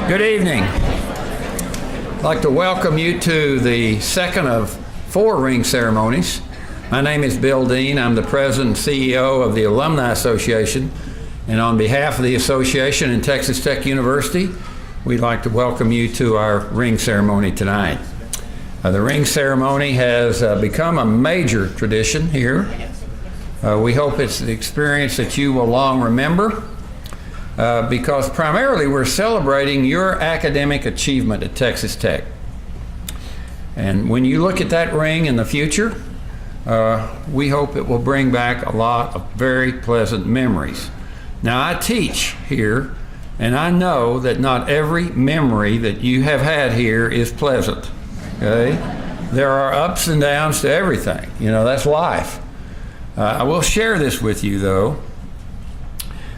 Good evening. I'd like to welcome you to the second of 4 ring ceremonies. My name is Bill Dean. I'm the president and CEO of the Alumni Association. And on behalf of the association and Texas Tech University, we'd like to welcome you to our ring ceremony tonight. The ring ceremony has become a major tradition here. We hope it's an experience that you will long remember. Because primarily we're celebrating your academic achievement at Texas Tech. And when you look at that ring in the future, we hope it will bring back a lot of very pleasant memories. Now, I teach here, and I know that not every memory that you have had here is pleasant, okay? There are ups and downs to everything. You know, that's life. I will share this with you, though.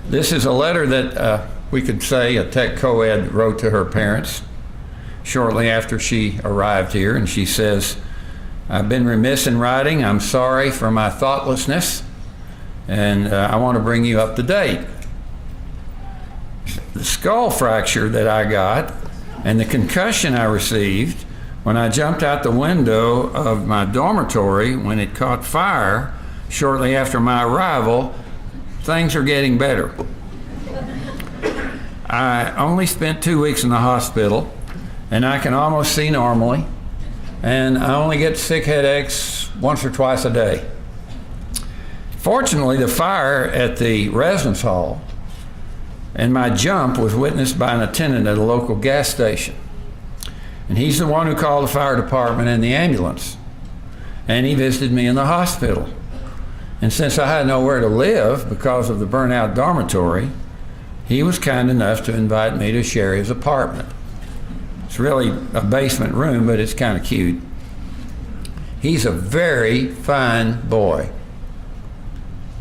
This is a letter that we could say a Tech co-ed wrote to her parents shortly after she arrived here, and she says, "I've been remiss in writing. I'm sorry for my thoughtlessness, and I want to bring you up to date. The skull fracture that I got and the concussion I received when I jumped out the window of my dormitory when it caught fire shortly after my arrival, things are getting better. I only spent 2 weeks in the hospital, and I can almost see normally, and I only get sick headaches once or twice a day. Fortunately, the fire at the residence hall and my jump was witnessed by an attendant at a local gas station. And he's the one who called the fire department and the ambulance, and he visited me in the hospital. And since I had nowhere to live because of the burnout dormitory, he was kind enough to invite me to share his apartment. It's really a basement room, but it's kind of cute. He's a very fine boy,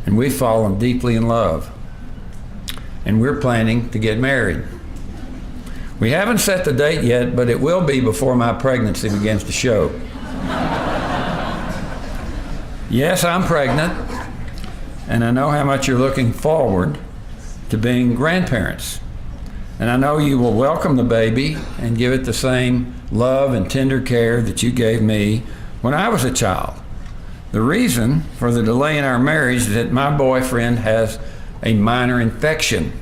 and we've fallen deeply in love, and we're planning to get married. We haven't set the date yet, but it will be before my pregnancy begins to show. Yes, I'm pregnant, and I know how much you're looking forward to being grandparents. And I know you will welcome the baby and give it the same love and tender care that you gave me when I was a child. The reason for the delay in our marriage is that my boyfriend has a minor infection,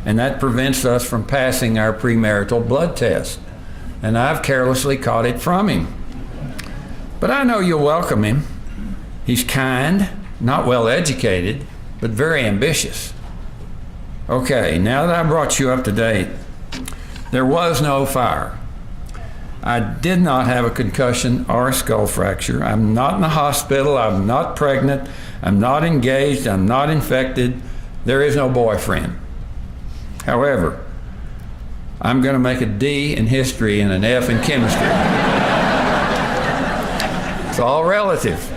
and that prevents us from passing our premarital blood test. And I've carelessly caught it from him. But I know you'll welcome him. He's kind, not well educated, but very ambitious. Okay, now that I brought you up to date, there was no fire. I did not have a concussion or a skull fracture. I'm not in the hospital. I'm not pregnant. I'm not engaged. I'm not infected. There is no boyfriend. However, I'm going to make a D in history and an F in chemistry. It's all relative.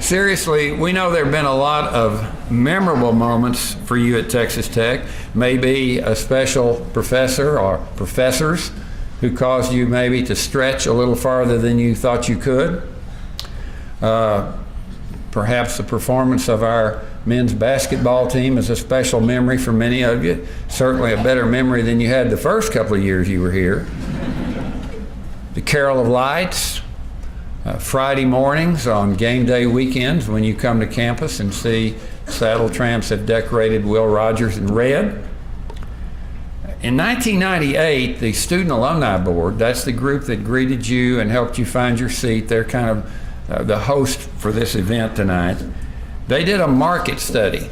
Seriously, we know there have been a lot of memorable moments for you at Texas Tech. Maybe a special professor or professors who caused you maybe to stretch a little farther than you thought you could. Perhaps the performance of our men's basketball team is a special memory for many of you. Certainly a better memory than you had the first couple of years you were here. The Carol of Lights. Friday mornings on game day weekends when you come to campus and see Saddle Tramps have decorated Will Rogers in red. In 1998, the Student Alumni Board, that's the group that greeted you and helped you find your seat, they're kind of the host for this event tonight. They did a market study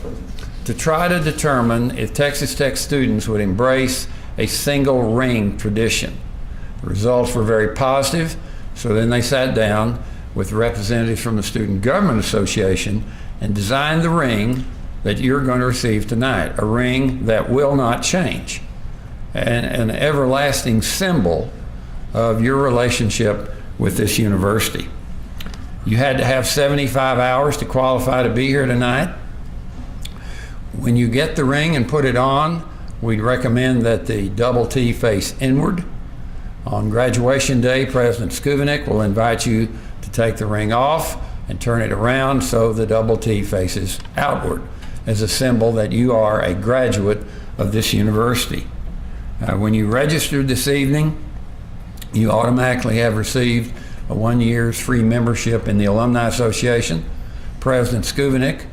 to try to determine if Texas Tech students would embrace a single ring tradition. The results were very positive. So then they sat down with representatives from the Student Government Association and designed the ring that you're going to receive tonight, a ring that will not change, and an everlasting symbol of your relationship with this university. You had to have 75 hours to qualify to be here tonight. When you get the ring and put it on, we'd recommend that the double T face inward. On graduation day, President Skuvenik will invite you to take the ring off and turn it around so the double T faces outward. as a symbol that you are a graduate of this university. When you registered this evening, you automatically have received a 1 year's free membership in the Alumni Association. President Skuvenik,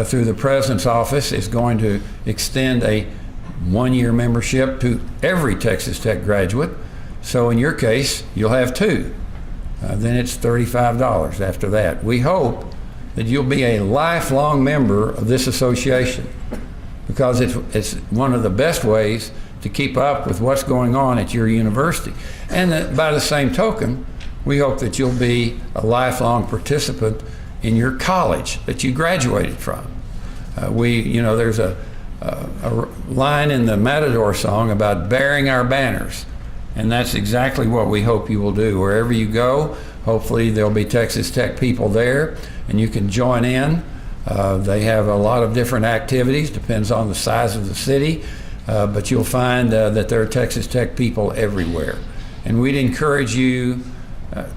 through the President's office, is going to extend a 1-year membership to every Texas Tech graduate. So in your case, you'll have 2. Then it's $35 after that. We hope that you'll be a lifelong member of this association, because it's one of the best ways to keep up with what's going on at your university. And by the same token, we hope that you'll be a lifelong participant in your college that you graduated from. There's a line in the Matador song about bearing our banners, and that's exactly what we hope you will do. Wherever you go, hopefully there'll be Texas Tech people there, and you can join in. They have a lot of different activities, depends on the size of the city, but you'll find that there are Texas Tech people everywhere. And we'd encourage you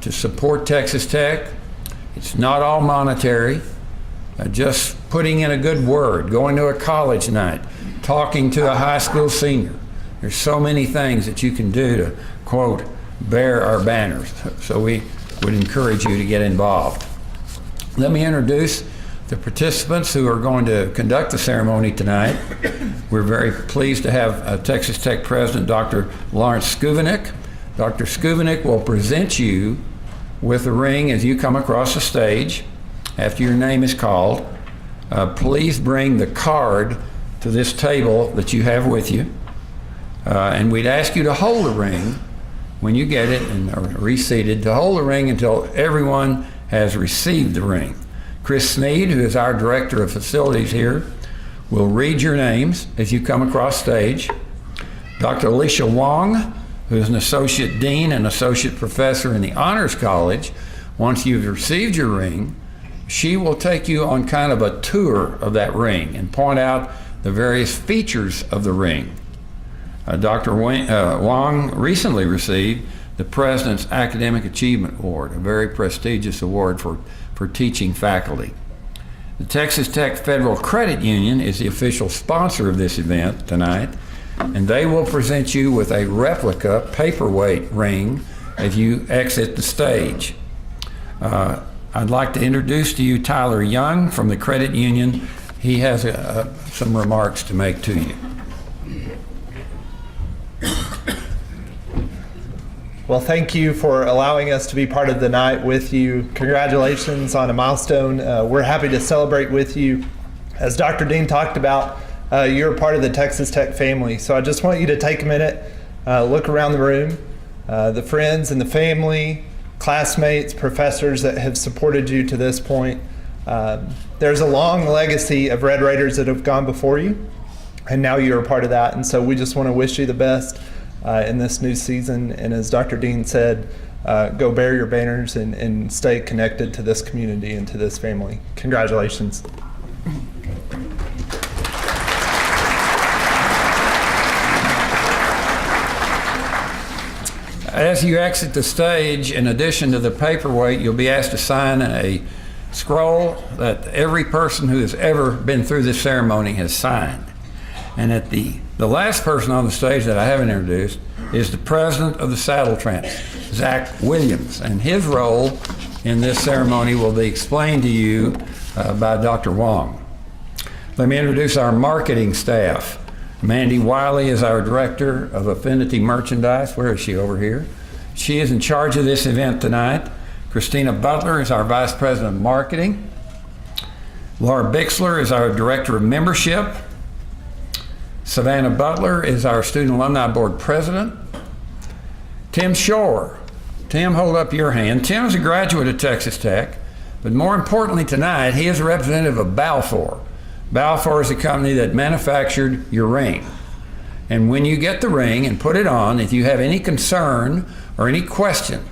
to support Texas Tech. It's not all monetary. Just putting in a good word, going to a college night, talking to a high school senior. There's so many things that you can do to, quote, bear our banners. So we would encourage you to get involved. Let me introduce the participants who are going to conduct the ceremony tonight. We're very pleased to have Texas Tech President Dr. Lawrence Skuvenik. Dr. Skuvenik will present you with a ring as you come across the stage. After your name is called, please bring the card to this table that you have with you. And we'd ask you to hold the ring when you get it and are reseated, to hold the ring until everyone has received the ring. Chris Sneed, who is our Director of Facilities here, will read your names as you come across stage. Dr. Alicia Wong, who is an Associate Dean and Associate Professor in the Honors College, once you've received your ring, she will take you on kind of a tour of that ring and point out the various features of the ring. Dr. Wong recently received the President's Academic Achievement Award, a very prestigious award for teaching faculty. The Texas Tech Federal Credit Union is the official sponsor of this event tonight, and they will present you with a replica paperweight ring as you exit the stage. I'd like to introduce to you Tyler Young from the credit union. He has some remarks to make to you. Well, thank you for allowing us to be part of the night with you. Congratulations on a milestone. We're happy to celebrate with you. As Dr. Dean talked about, you're part of the Texas Tech family. So I just want you to take a minute, look around the room, the friends and the family, classmates, professors that have supported you to this point. There's a long legacy of Red Raiders that have gone before you, and now you're a part of that. And so we just want to wish you the best in this new season. And as Dr. Dean said, go bear your banners and stay connected to this community and to this family. Congratulations. As you exit the stage, in addition to the paperweight, you'll be asked to sign a scroll that every person who has ever been through this ceremony has signed. And at the last person on the stage that I haven't introduced is the president of the Saddle Trance, Zach Williams. And his role in this ceremony will be explained to you by Dr. Wong. Let me introduce our marketing staff. Mandy Wiley is our Director of Affinity Merchandise. Where is she? Over here. She is in charge of this event tonight. Christina Butler is our Vice President of Marketing. Laura Bixler is our Director of Membership. Savannah Butler is our Student Alumni Board President. Tim Shore. Tim, hold up your hand. Tim is a graduate of Texas Tech, but more importantly tonight, he is a representative of Balfour. Balfour is a company that manufactured your ring. And when you get the ring and put it on, if you have any concern or any question,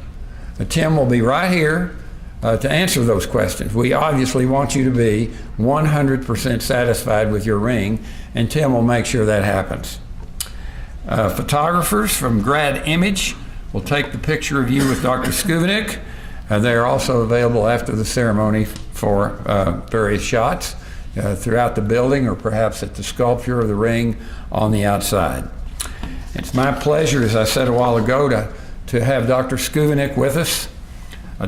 Tim will be right here to answer those questions. We obviously want you to be 100% satisfied with your ring, and Tim will make sure that happens. Photographers from Grad Image will take the picture of you with Dr. Skuvenik. They are also available after the ceremony for various shots. throughout the building, or perhaps at the sculpture or the ring on the outside. It's my pleasure, as I said a while ago, to have Dr. Skuvenik with us.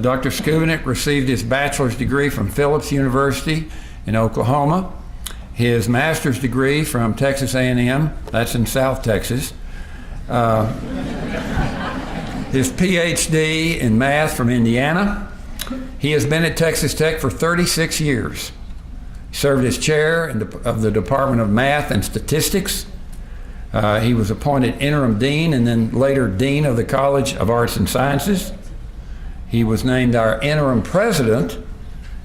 Dr. Skuvenik received his bachelor's degree from Phillips University in Oklahoma, his master's degree from Texas A&M, that's in South Texas, his PhD in math from Indiana. He has been at Texas Tech for 36 years. He served as chair of the Department of Math and Statistics. He was appointed interim dean and then later dean of the College of Arts and Sciences. He was named our interim president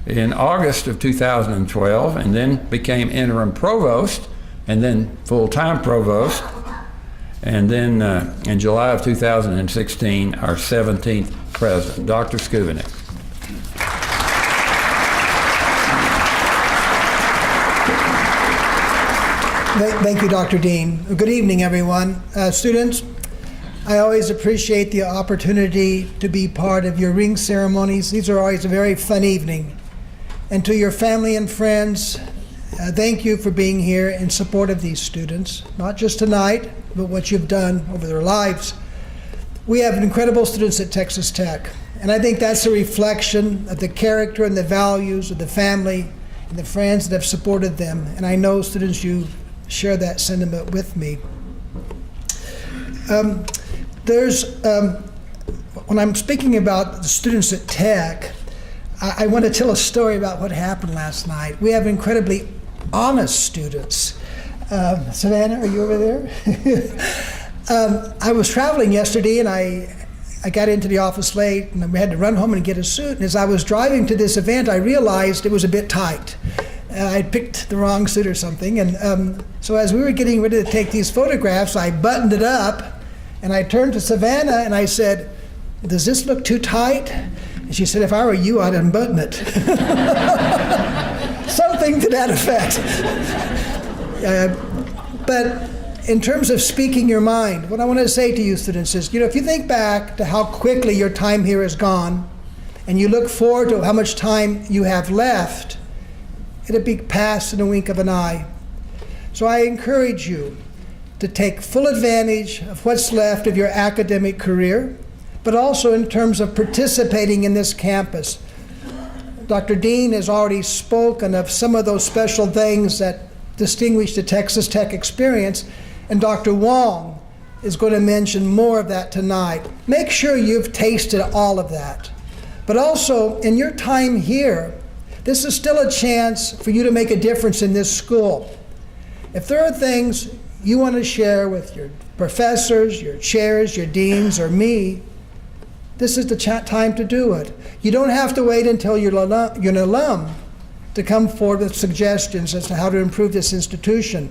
in August of 2012 and then became interim provost and then full-time provost. And then in July of 2016, our 17th president, Dr. Skuvenik. Thank you, Dr. Dean. Good evening, everyone. Students, I always appreciate the opportunity to be part of your ring ceremonies. These are always a very fun evening. And to your family and friends, thank you for being here in support of these students, not just tonight, but what you've done over their lives. We have incredible students at Texas Tech, and I think that's a reflection of the character and the values of the family and the friends that have supported them. And I know, students, you share that sentiment with me. When I'm speaking about the students at Tech, I want to tell a story about what happened last night. We have incredibly honest students. Savannah, are you over there? I was traveling yesterday and I got into the office late and we had to run home and get a suit. And as I was driving to this event, I realized it was a bit tight. I picked the wrong suit or something. And so as we were getting ready to take these photographs, I buttoned it up and I turned to Savannah and I said, "Does this look too tight?" And she said, "If I were you, I'd unbutton it." Something to that effect. But in terms of speaking your mind, what I want to say to you students is, if you think back to how quickly your time here has gone, and you look forward to how much time you have left, it'll be past in a wink of an eye. So I encourage you to take full advantage of what's left of your academic career, but also in terms of participating in this campus. Dr. Dean has already spoken of some of those special things that distinguish the Texas Tech experience, and Dr. Wong is going to mention more of that tonight. Make sure you've tasted all of that. But also, in your time here, this is still a chance for you to make a difference in this school. If there are things you want to share with your professors, your chairs, your deans, or me, this is the time to do it. You don't have to wait until you're an alum to come forward with suggestions as to how to improve this institution.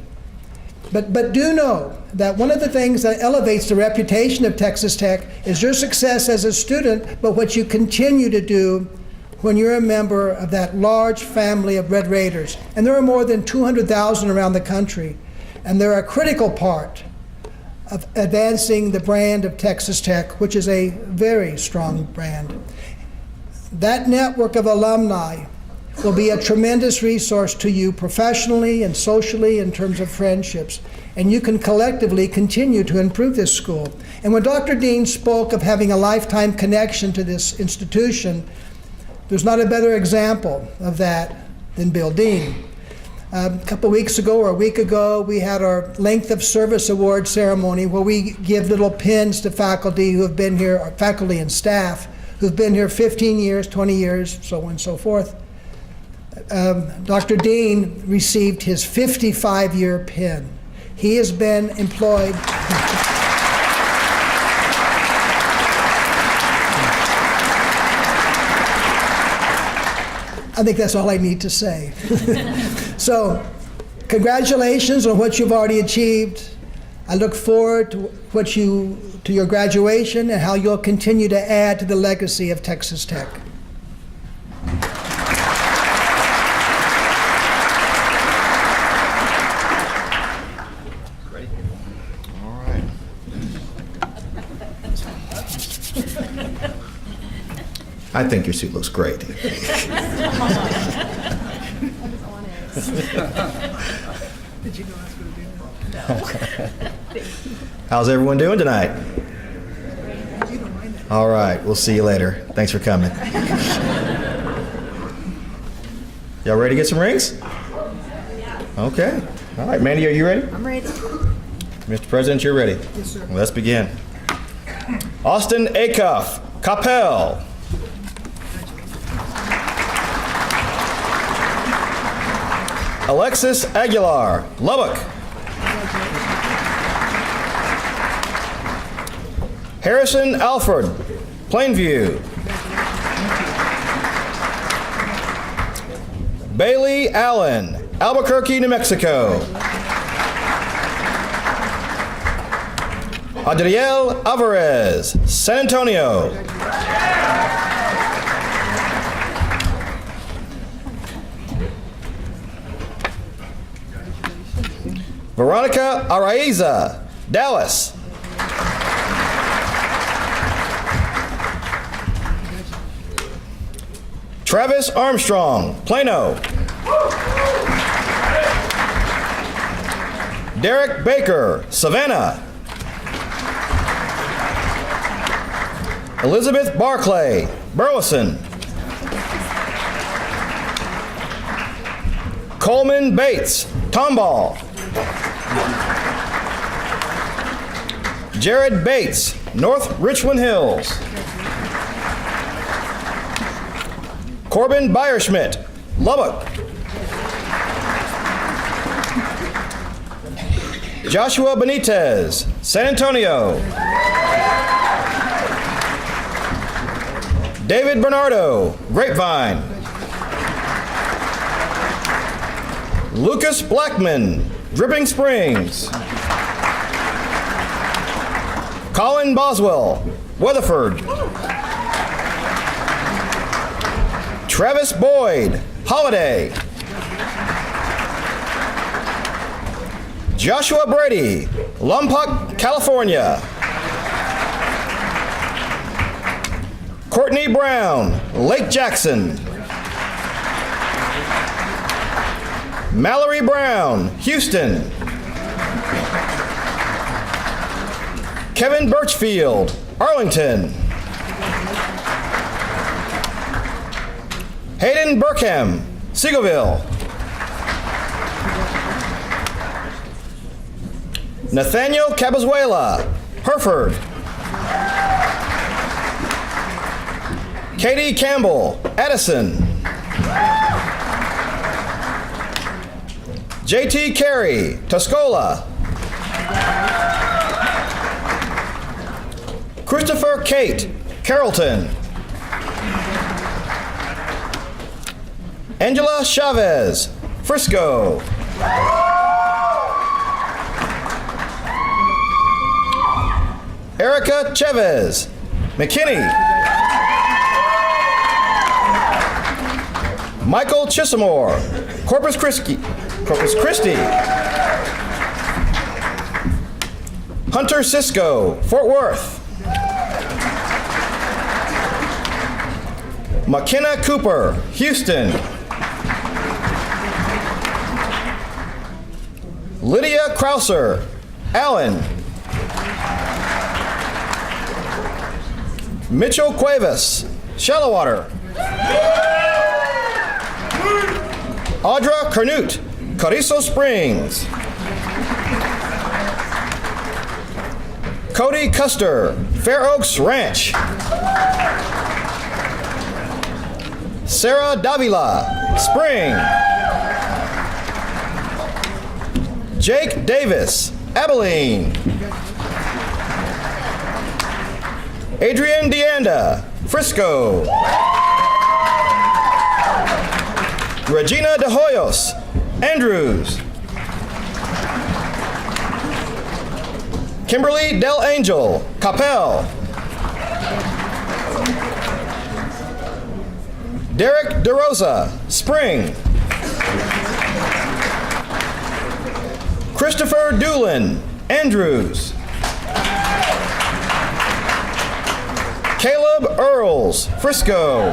But do know that one of the things that elevates the reputation of Texas Tech is your success as a student, but what you continue to do when you're a member of that large family of Red Raiders. And there are more than 200,000 around the country, and they're a critical part of advancing the brand of Texas Tech, which is a very strong brand. That network of alumni will be a tremendous resource to you professionally and socially in terms of friendships. And you can collectively continue to improve this school. And when Dr. Dean spoke of having a lifetime connection to this institution, there's not a better example of that than Bill Dean. A couple weeks ago or a week ago, we had our Length of Service Award ceremony where we give little pins to faculty who have been here, or faculty and staff who've been here 15 years, 20 years, so on and so forth. Dr. Dean received his 55-year pin. He has been employed. I think that's all I need to say. So, congratulations on what you've already achieved. I look forward to your graduation and how you'll continue to add to the legacy of Texas Tech. Great. All right. I think your suit looks great. Did you know I was going to do that? How's everyone doing tonight? You don't mind that. All right, we'll see you later. Thanks for coming. Y'all ready to get some rings? Okay. All right, Mandy, are you ready? I'm ready. Mr. President, you're ready? Yes, sir. Let's begin. Austin Acuff, Capel. Alexis Aguilar, Lubbock. Harrison Alford, Plainview. Bailey Allen, Albuquerque, New Mexico. Adriel Alvarez, San Antonio. Veronica Araiza, Dallas. Travis Armstrong, Plano. Derek Baker, Savannah. Elizabeth Barclay, Burleson. Coleman Bates, Tomball. Jared Bates, North Richland Hills. Corbin Beyerschmidt, Lubbock. Joshua Benitez, San Antonio. David Bernardo, Grapevine. Lucas Blackman, Dripping Springs. Colin Boswell, Weatherford. Travis Boyd, Holiday. Joshua Brady, Lompoc, California. Courtney Brown, Lake Jackson. Mallory Brown, Houston. Kevin Birchfield, Arlington. Hayden Burkham, Seagoville. Nathaniel Cabazuela, Hereford. Katie Campbell, Addison. JT Carey, Tuscola. Christopher Kate, Carrollton. Angela Chavez, Frisco. Erica Chavez, McKinney. Michael Chissamore, Corpus Christi. Hunter Cisco, Fort Worth. McKenna Cooper, Houston. Lydia Krauser, Allen. Mitchell Cuevas, Shallowater. Audra Carnute, Carrizo Springs. Cody Custer, Fair Oaks Ranch. Sarah Davila, Spring. Jake Davis, Abilene. Adrian Deanda, Frisco. Regina De Hoyos, Andrews. Kimberly Del Angel, Capel. Derek DeRosa, Spring. Christopher Doolin, Andrews. Caleb Earls, Frisco.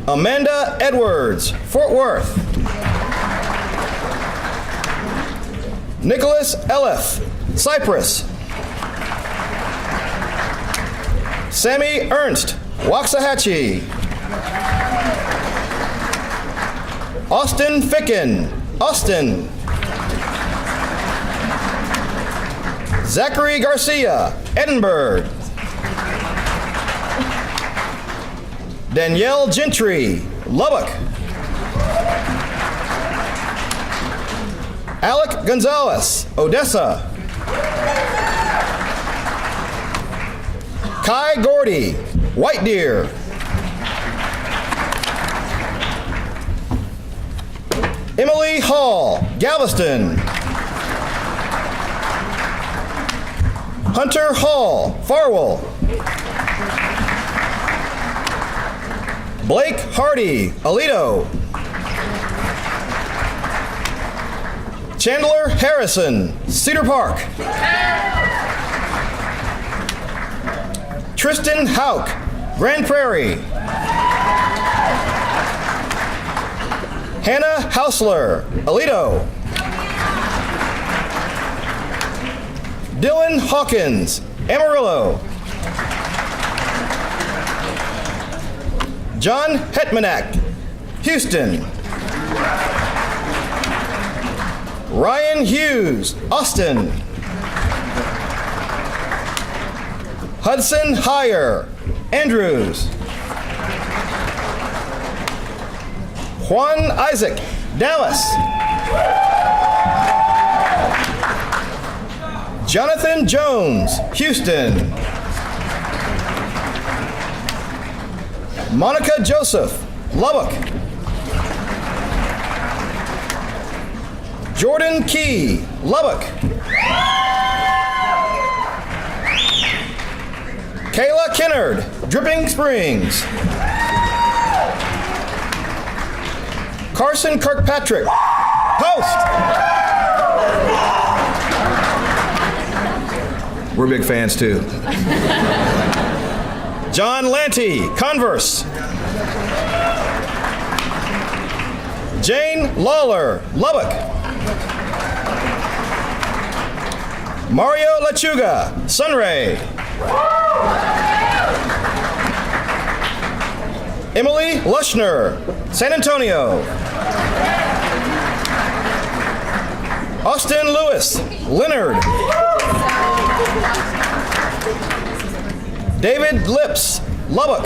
Amanda Edwards, Fort Worth. Nicholas Elif, Cyprus. Sammy Ernst, Waxahachie. Austin Ficken, Austin. Zachary Garcia, Edinburgh. Danielle Gentry, Lubbock. Alec Gonzalez, Odessa. Kai Gordy, White Deer. Emily Hall, Galveston. Hunter Hall, Farwell. Blake Hardy, Aledo. Chandler Harrison, Cedar Park. Tristan Hauk, Grand Prairie. Hannah Hausler, Aledo. Dylan Hawkins, Amarillo. John Hetmanak, Houston. Ryan Hughes, Austin. Hudson Heyer, Andrews. Juan Isaac, Dallas. Jonathan Jones, Houston. Monica Joseph, Lubbock. Jordan Key, Lubbock. Kayla Kennard, Dripping Springs. Carson Kirkpatrick, Post. We're big fans too. John Lanty, Converse. Jane Lawler, Lubbock. Mario Lechuga, Sunray. Emily Lushner, San Antonio. Austin Lewis, Leonard. David Lips, Lubbock.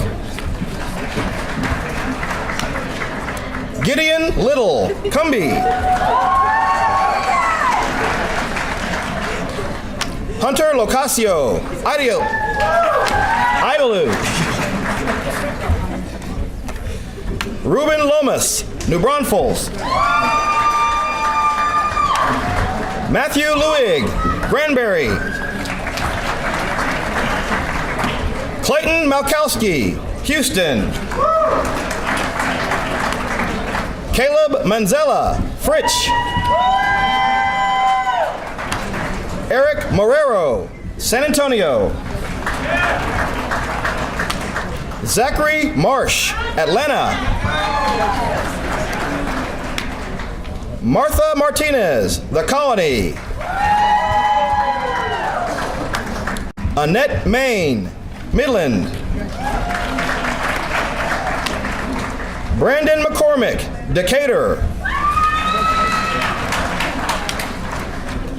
Gideon Little, Cumbie. Hunter Locasio, Idalou. Ruben Lomas, New Braunfels. Matthew Luig, Granbury. Clayton Malkowski, Houston. Caleb Manzella, Fritch. Eric Morero, San Antonio. Zachary Marsh, Atlanta. Martha Martinez, The Colony. Annette Main, Midland. Brandon McCormick, Decatur.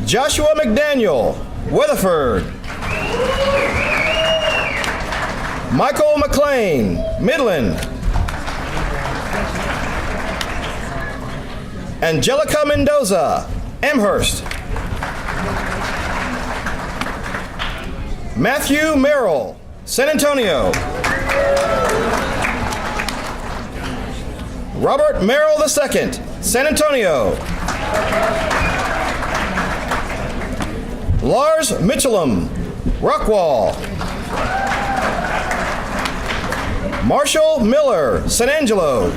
Joshua McDaniel, Weatherford. Michael McLean, Midland. Angelica Mendoza, Amherst. Matthew Merrill, San Antonio. Robert Merrill II, San Antonio. Lars Mitchellum, Rockwall. Marshall Miller, San Angelo.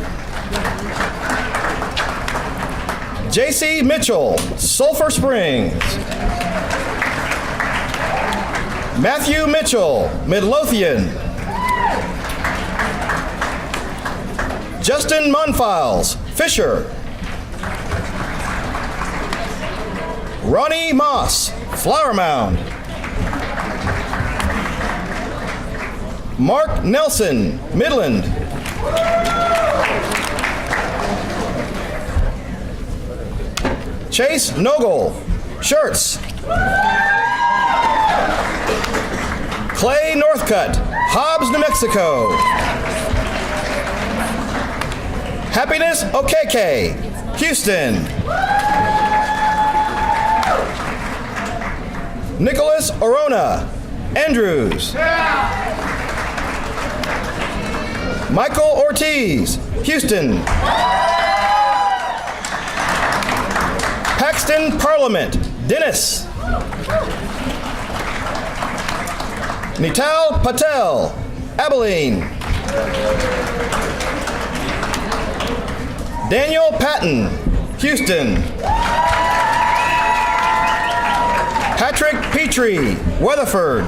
J.C. Mitchell, Sulphur Springs. Matthew Mitchell, Midlothian. Justin Monfiles, Fisher. Ronnie Moss, Flower Mound. Mark Nelson, Midland. Chase Nogel, Shirts. Clay Northcutt, Hobbs, New Mexico. Happiness Okeke, Houston. Nicholas Orona, Andrews. Michael Ortiz, Houston. Paxton Parliament, Dennis. Nital Patel, Abilene. Daniel Patton, Houston. Patrick Petrie, Weatherford.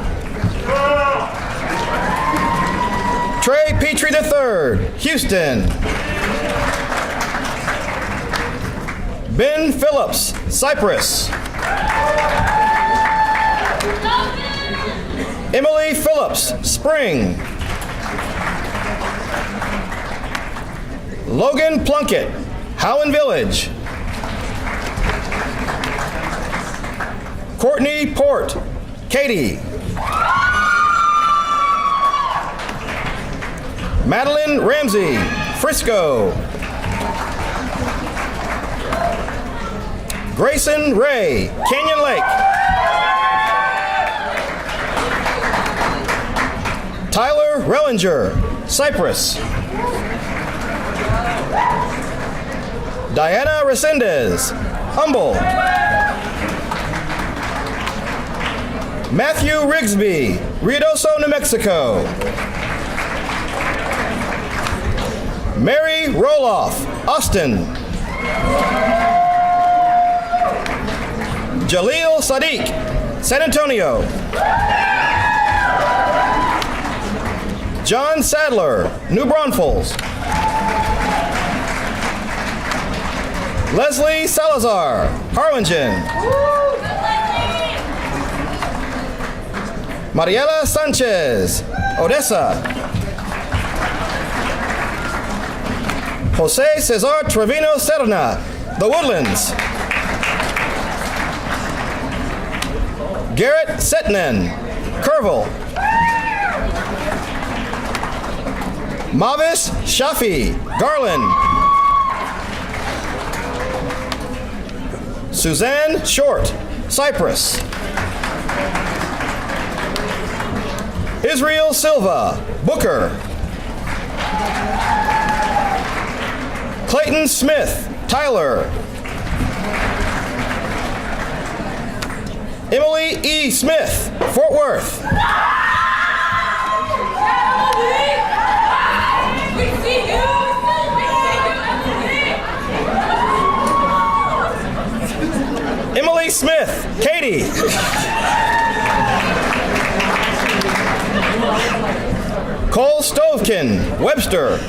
Trey Petrie III, Houston. Ben Phillips, Cypress. Emily Phillips, Spring. Logan Plunkett, Howland Village. Courtney Port, Katy. Madeline Ramsey, Frisco. Grayson Ray, Canyon Lake. Tyler Rellinger, Cypress. Diana Resendez, Humboldt. Matthew Rigsby, Ruidoso, New Mexico. Mary Roloff, Austin. Jaleel Sadiq, San Antonio. John Sadler, New Braunfels. Leslie Salazar, Harlingen. Mariela Sanchez, Odessa. Jose Cesar Trevino Serna, The Woodlands. Garrett Setnan, Kerrville. Mavis Shafi, Garland. Suzanne Short, Cypress. Israel Silva, Booker. Clayton Smith, Tyler. Emily E. Smith, Fort Worth. Emily Smith, Katy. Cole Stovekin, Webster.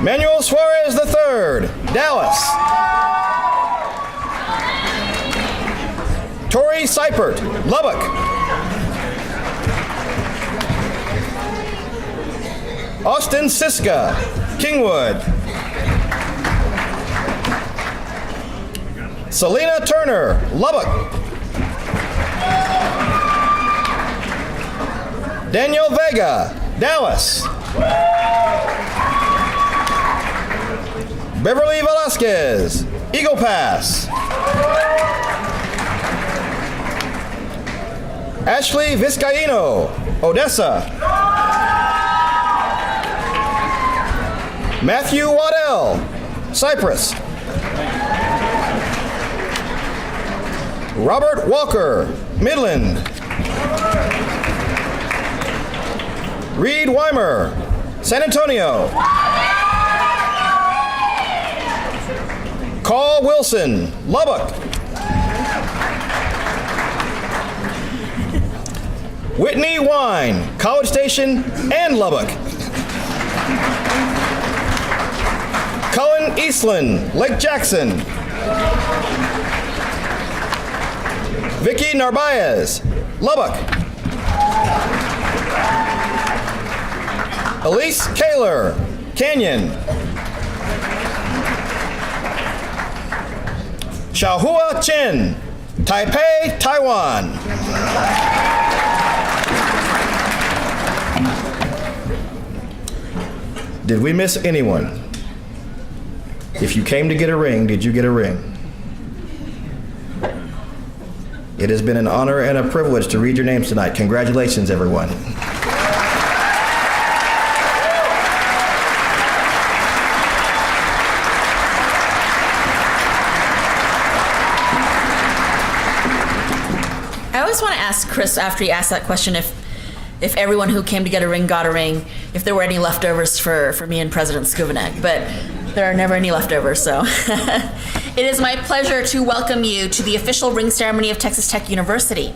Manuel Suarez III, Dallas. Tori Seipert, Lubbock. Austin Siska, Kingwood. Selena Turner, Lubbock. Daniel Vega, Dallas. Beverly Velasquez, Eagle Pass. Ashley Vizcaíno, Odessa. Matthew Waddell, Cypress. Robert Walker, Midland. Reed Weimer, San Antonio. Carl Wilson, Lubbock. Whitney Wine, College Station and Lubbock. Cullen Eastland, Lake Jackson. Vicky Narvaez, Lubbock. Elise Kaler, Canyon. Xiaohua Chen, Taipei, Taiwan. Did we miss anyone? If you came to get a ring, did you get a ring? It has been an honor and a privilege to read your names tonight. Congratulations, everyone. I always want to ask Chris after he asked that question if everyone who came to get a ring got a ring, if there were any leftovers for me and President Skubanek, but there are never any leftovers, so. It is my pleasure to welcome you to the official ring ceremony of Texas Tech University.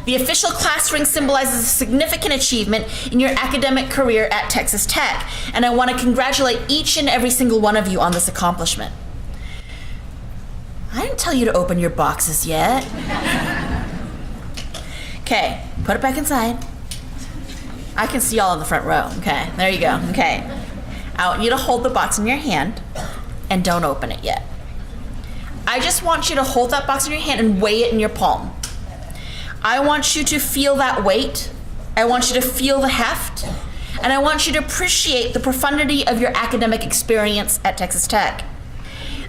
The official class ring symbolizes a significant achievement in your academic career at Texas Tech, and I want to congratulate each and every single one of you on this accomplishment. I didn't tell you to open your boxes yet. Okay, put it back inside. I can see y'all in the front row. Okay, there you go. Okay. I want you to hold the box in your hand and don't open it yet. I just want you to hold that box in your hand and weigh it in your palm. I want you to feel that weight. I want you to feel the heft. And I want you to appreciate the profundity of your academic experience at Texas Tech.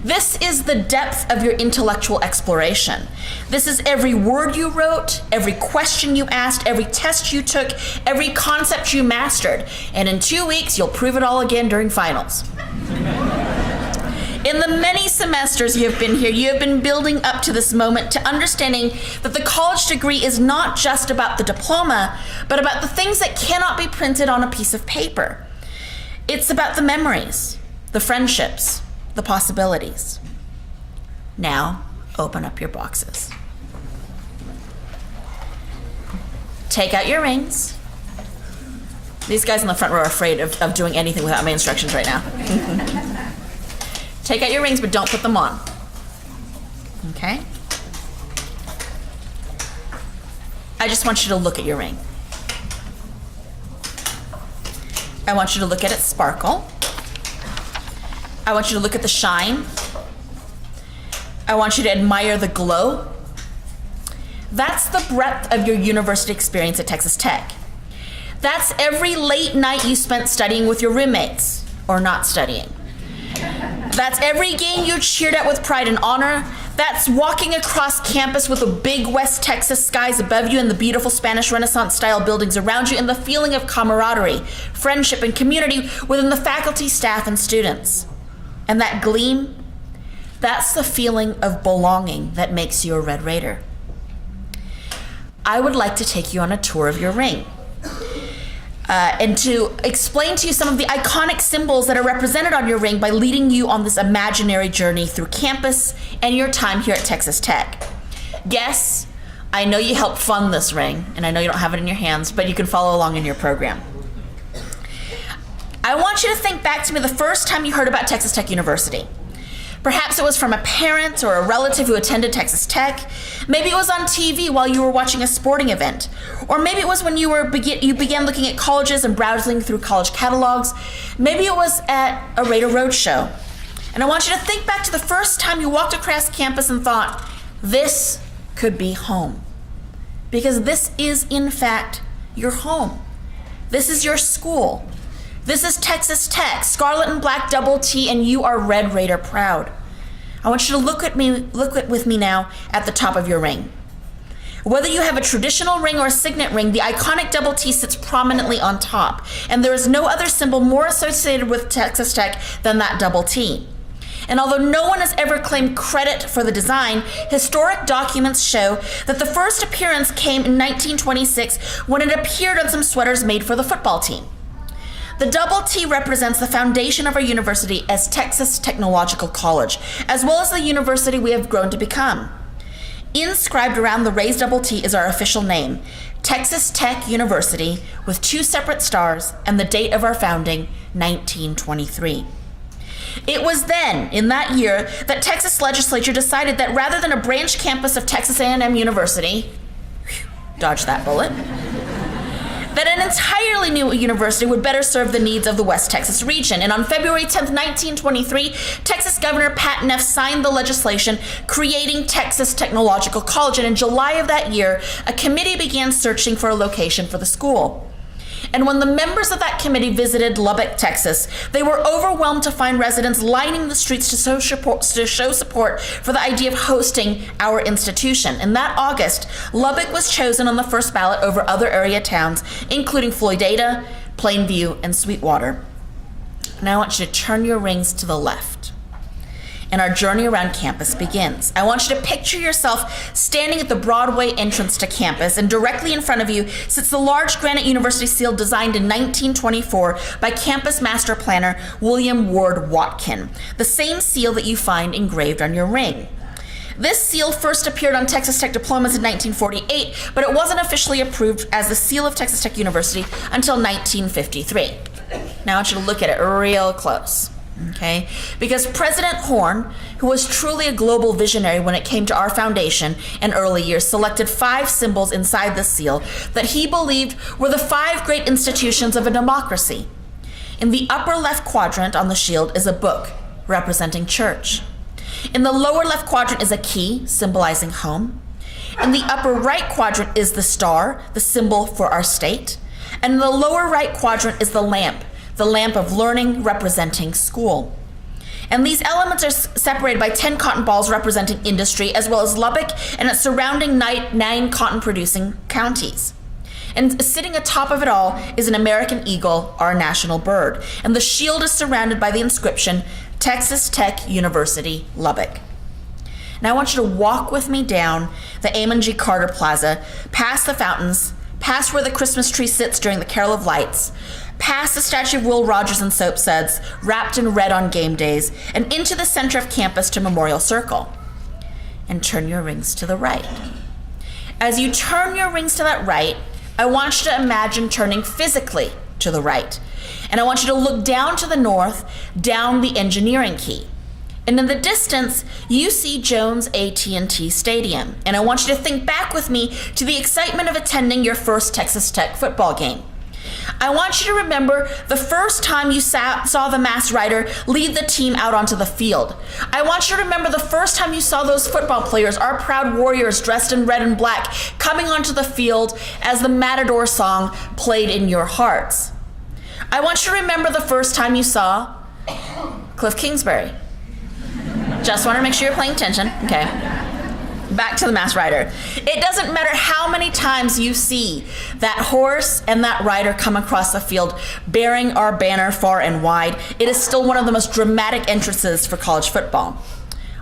This is the depth of your intellectual exploration. This is every word you wrote, every question you asked, every test you took, every concept you mastered. And in 2 weeks, you'll prove it all again during finals. In the many semesters you have been here, you have been building up to this moment to understanding that the college degree is not just about the diploma, but about the things that cannot be printed on a piece of paper. It's about the memories, the friendships, the possibilities. Now, open up your boxes. Take out your rings. These guys in the front row are afraid of doing anything without my instructions right now. Take out your rings, but don't put them on. Okay? I just want you to look at your ring. I want you to look at its sparkle. I want you to look at the shine. I want you to admire the glow. That's the breadth of your university experience at Texas Tech. That's every late night you spent studying with your roommates, or not studying. That's every game you cheered at with pride and honor. That's walking across campus with the big West Texas skies above you and the beautiful Spanish Renaissance style buildings around you and the feeling of camaraderie, friendship, and community within the faculty, staff, and students. And that gleam, that's the feeling of belonging that makes you a Red Raider. I would like to take you on a tour of your ring and to explain to you some of the iconic symbols that are represented on your ring by leading you on this imaginary journey through campus and your time here at Texas Tech. Yes, I know you helped fund this ring, and I know you don't have it in your hands, but you can follow along in your program. I want you to think back to me the first time you heard about Texas Tech University. Perhaps it was from a parent or a relative who attended Texas Tech. Maybe it was on TV while you were watching a sporting event. Or maybe it was when you began looking at colleges and browsing through college catalogs. Maybe it was at a Raider Roadshow. And I want you to think back to the first time you walked across campus and thought, this could be home. Because this is, in fact, your home. This is your school. This is Texas Tech, scarlet and black double T, and you are Red Raider proud. I want you to look with me now at the top of your ring. Whether you have a traditional ring or a signet ring, the iconic double T sits prominently on top, and there is no other symbol more associated with Texas Tech than that double T. And although no one has ever claimed credit for the design, historic documents show that the first appearance came in 1926 when it appeared on some sweaters made for the football team. The double T represents the foundation of our university as Texas Technological College, as well as the university we have grown to become. Inscribed around the raised double T is our official name, Texas Tech University, with 2 separate stars and the date of our founding, 1923. It was then, in that year, that Texas legislature decided that rather than a branch campus of Texas A&M University, dodge that bullet, that an entirely new university would better serve the needs of the West Texas region. And on February 10th, 1923, Texas Governor Pat Neff signed the legislation creating Texas Technological College. And in July of that year, a committee began searching for a location for the school. And when the members of that committee visited Lubbock, Texas, they were overwhelmed to find residents lining the streets to show support for the idea of hosting our institution. In that August, Lubbock was chosen on the first ballot over other area towns, including Floydada, Plainview, and Sweetwater. Now I want you to turn your rings to the left. And our journey around campus begins. I want you to picture yourself standing at the Broadway entrance to campus, and directly in front of you sits the large granite university seal designed in 1924 by campus master planner William Ward Watkin, the same seal that you find engraved on your ring. This seal first appeared on Texas Tech diplomas in 1948, but it wasn't officially approved as the seal of Texas Tech University until 1953. Now I want you to look at it real close. Okay, because President Horn, who was truly a global visionary when it came to our foundation and early years, selected 5 symbols inside the seal that he believed were the 5 great institutions of a democracy. In the upper left quadrant on the shield is a book representing church. In the lower left quadrant is a key symbolizing home. In the upper right quadrant is the star, the symbol for our state. And in the lower right quadrant is the lamp of learning representing school. And these elements are separated by 10 cotton balls representing industry, as well as Lubbock and its surrounding 9 cotton-producing counties. And sitting atop of it all is an American eagle, our national bird. And the shield is surrounded by the inscription, Texas Tech University, Lubbock. Now I want you to walk with me down the Amon G. Carter Plaza, past the fountains, past where the Christmas tree sits during the Carol of Lights, past the statue of Will Rogers and soap suds, wrapped in red on game days, and into the center of campus to Memorial Circle. And turn your rings to the right. As you turn your rings to that right, I want you to imagine turning physically to the right. And I want you to look down to the north, down the engineering key. And in the distance, you see Jones AT&T Stadium. And I want you to think back with me to the excitement of attending your first Texas Tech football game. I want you to remember the first time you saw the mass rider lead the team out onto the field. I want you to remember the first time you saw those football players, our proud warriors dressed in red and black, coming onto the field as the Matador song played in your hearts. I want you to remember the first time you saw Cliff Kingsbury. Just want to make sure you're paying attention. Okay. Back to the mass rider. It doesn't matter how many times you see that horse and that rider come across the field bearing our banner far and wide, it is still one of the most dramatic entrances for college football.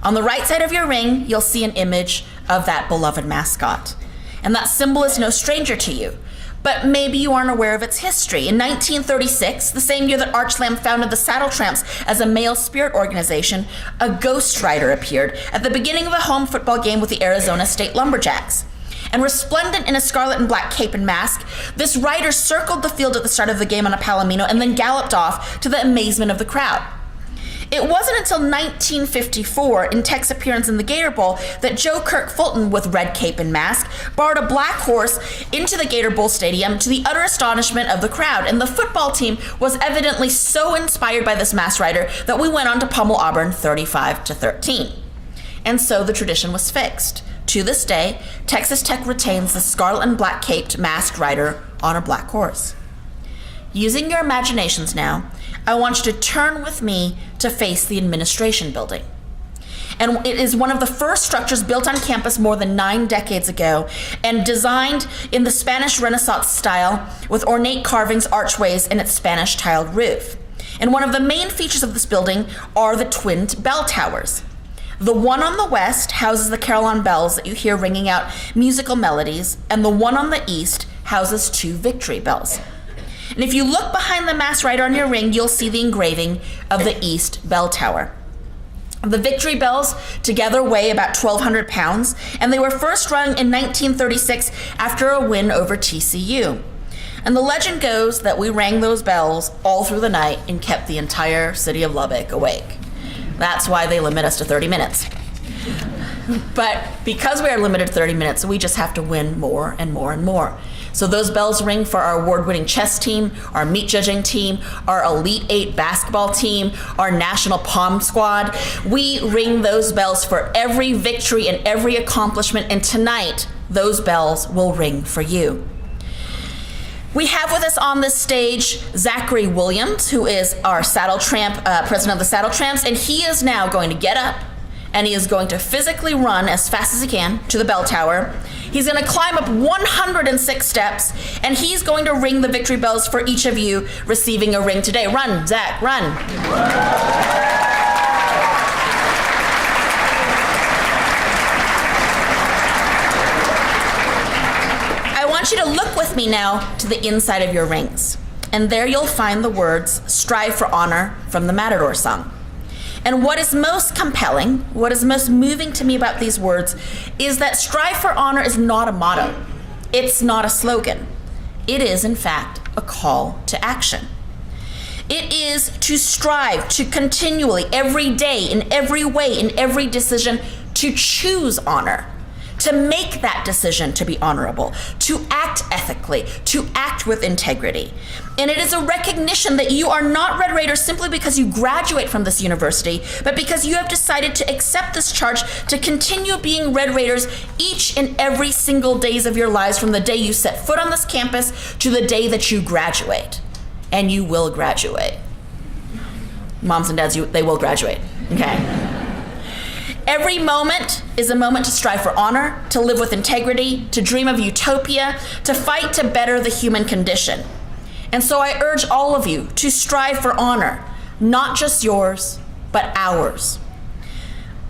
On the right side of your ring, you'll see an image of that beloved mascot. And that symbol is no stranger to you. But maybe you aren't aware of its history. In 1936, the same year that Arch Lamb founded the Saddle Tramps as a male spirit organization, a ghost rider appeared at the beginning of a home football game with the Arizona State Lumberjacks. And resplendent in a scarlet and black cape and mask, this rider circled the field at the start of the game on a palomino and then galloped off to the amazement of the crowd. It wasn't until 1954, in Tech's appearance in the Gator Bowl, that Joe Kirk Fulton, with red cape and mask, borrowed a black horse into the Gator Bowl stadium to the utter astonishment of the crowd. And the football team was evidently so inspired by this mass rider that we went on to pummel Auburn 35-13. And so the tradition was fixed. To this day, Texas Tech retains the scarlet and black caped masked rider on a black horse. Using your imaginations now, I want you to turn with me to face the administration building. And it is one of the first structures built on campus more than 9 decades ago and designed in the Spanish Renaissance style with ornate carvings, archways, and its Spanish tiled roof. And one of the main features of this building are the twin bell towers. The one on the west houses the carillon bells that you hear ringing out musical melodies, and the one on the east houses 2 victory bells. And if you look behind the mass rider on your ring, you'll see the engraving of the East Bell Tower. The Victory Bells together weigh about 1,200 pounds, and they were first rung in 1936 after a win over TCU. And the legend goes that we rang those bells all through the night and kept the entire city of Lubbock awake. That's why they limit us to 30 minutes. But because we are limited to 30 minutes, we just have to win more and more and more. So those bells ring for our award-winning chess team, our meat judging team, our Elite 8 basketball team, our national pom squad. We ring those bells for every victory and every accomplishment, and tonight, those bells will ring for you. We have with us on this stage Zachary Williams, who is our Saddle Tramp, president of the Saddle Tramps, and he is now going to get up and he is going to physically run as fast as he can to the bell tower. He's going to climb up 106 steps, and he's going to ring the victory bells for each of you receiving a ring today. Run, Zach, run. I want you to look with me now to the inside of your rings, and there you'll find the words, "Strive for Honor" from the Matador song. And what is most compelling, what is most moving to me about these words is that strive for honor is not a motto. It's not a slogan. It is, in fact, a call to action. It is to strive to continually, every day, in every way, in every decision, to choose honor, to make that decision to be honorable, to act ethically, to act with integrity. And it is a recognition that you are not Red Raiders simply because you graduate from this university, but because you have decided to accept this charge to continue being Red Raiders each and every single days of your lives, from the day you set foot on this campus to the day that you graduate. And you will graduate. Moms and dads, they will graduate, okay? Every moment is a moment to strive for honor, to live with integrity, to dream of utopia, to fight to better the human condition. And so I urge all of you to strive for honor, not just yours, but ours.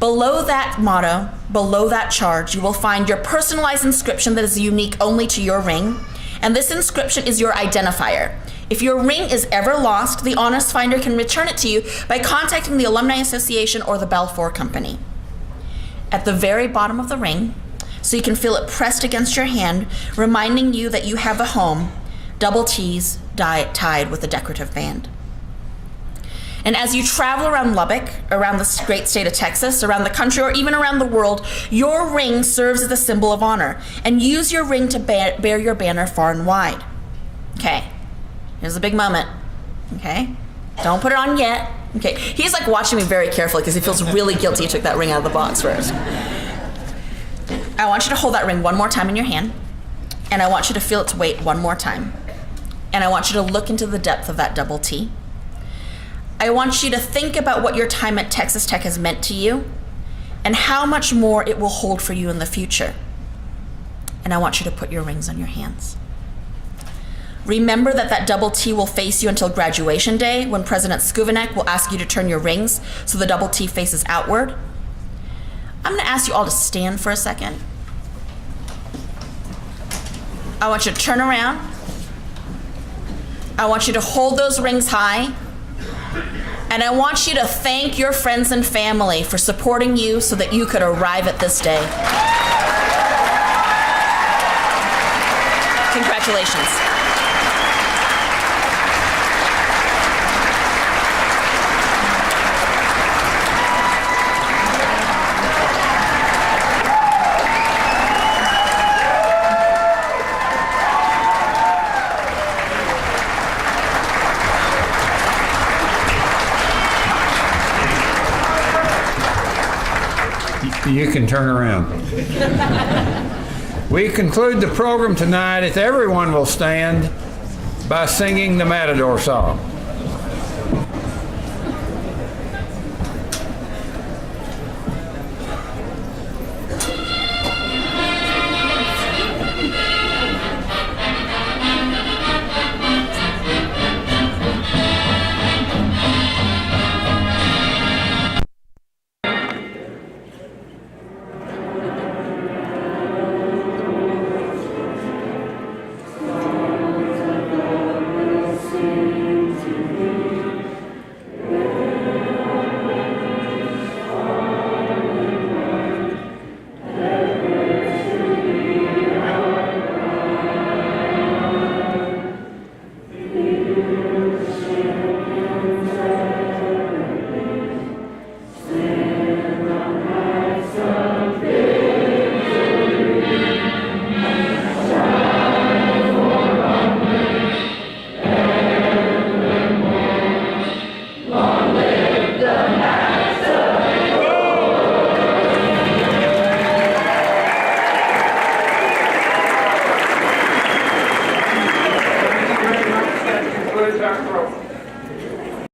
Below that motto, below that charge, you will find your personalized inscription that is unique only to your ring. And this inscription is your identifier. If your ring is ever lost, the Honest Finder can return it to you by contacting the Alumni Association or the Balfour Company. At the very bottom of the ring, so you can feel it pressed against your hand, reminding you that you have a home, double T's tied with a decorative band. And as you travel around Lubbock, around this great state of Texas, around the country, or even around the world, your ring serves as a symbol of honor. And use your ring to bear your banner far and wide. Okay, here's a big moment. Okay, don't put it on yet. Okay, he's like watching me very carefully because he feels really guilty he took that ring out of the box first. I want you to hold that ring one more time in your hand, and I want you to feel its weight one more time. And I want you to look into the depth of that double T. I want you to think about what your time at Texas Tech has meant to you and how much more it will hold for you in the future. And I want you to put your rings on your hands. Remember that that double T will face you until graduation day, when President Skuvenek will ask you to turn your rings so the double T faces outward. I'm going to ask you all to stand for a second. I want you to turn around. I want you to hold those rings high. And I want you to thank your friends and family for supporting you so that you could arrive at this day. Congratulations. You can turn around. We conclude the program tonight, if everyone will stand, by singing the Matador song.